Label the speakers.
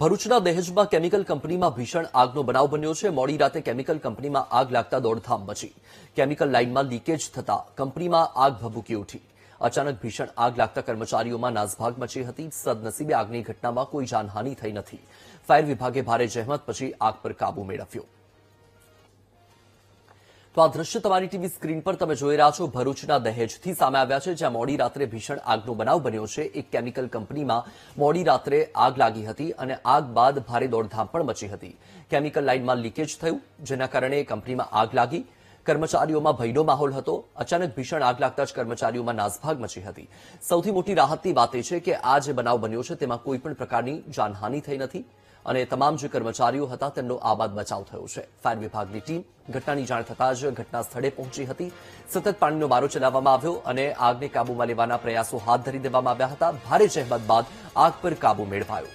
Speaker 1: ભરૂચના દહેજમાં કેમિકલ કંપનીમાં ભીષણ આગનો બનાવ બન્યો છે। મોડી રાતે કેમિકલ કંપનીમાં આગ લાગતા દોડધામ મચી। કેમિકલ લાઇનમાં લીકેજ થતા કંપનીમાં આગ ભભૂકી ઉઠી। અચાનક ભીષણ આગ લાગતા કર્મચારીઓમાં નાસભાગ મચી હતી। સદનસીબે આગની ઘટનામાં કોઈ જાનહાનિ થઈ નથી। ફાયર વિભાગે ભારે જહેમત પછી આગ પર કાબુ મેળવ્યો। તો આ દ્રશ્ય તમારી ટીવી સ્ક્રીન પર તમે જોઈ રહ્યા છો। ભરૂચના દહેજથી સામે આવ્યા છે, જ્યાં મોડી રાત્રે ભીષણ આગનો બનાવ બન્યો છે। એક કેમિકલ કંપનીમાં મોડી રાત્રે આગ લાગી હતી અને આગ બાદ ભારે દોડધામ પણ મચી હતી। કેમિકલ લાઇનમાં લીકેજ થયું, જેના કારણે કંપનીમાં આગ લાગી। કર્મચારીઓમાં ભયનો માહોલ હતો। અચાનક ભીષણ આગ લાગતા જ કર્મચારીઓમાં નાસભાગ મચી હતી। સૌથી મોટી રાહતની વાત એ છે કે આ જે બનાવ બન્યો છે તેમાં કોઈ પણ પ્રકારની જાનહાનિ થઈ નથી અને તમામ જે કર્મચારીઓ હતા તેમનો આબાદ બચાવ થયો છે। ફાયર વિભાગની ટીમ ઘટનાની જાણ થતાં જ ઘટના સ્થળે પહોંચી હતી। સતત પાણીનો મારો ચલાવવામાં આવ્યો અને આગને કાબૂમાં લેવાના પ્રયાસો હાથ ધરી દેવામાં આવ્યા હતા। ભારે જહેમત બાદ આગ પર કાબૂ મેળવાયો।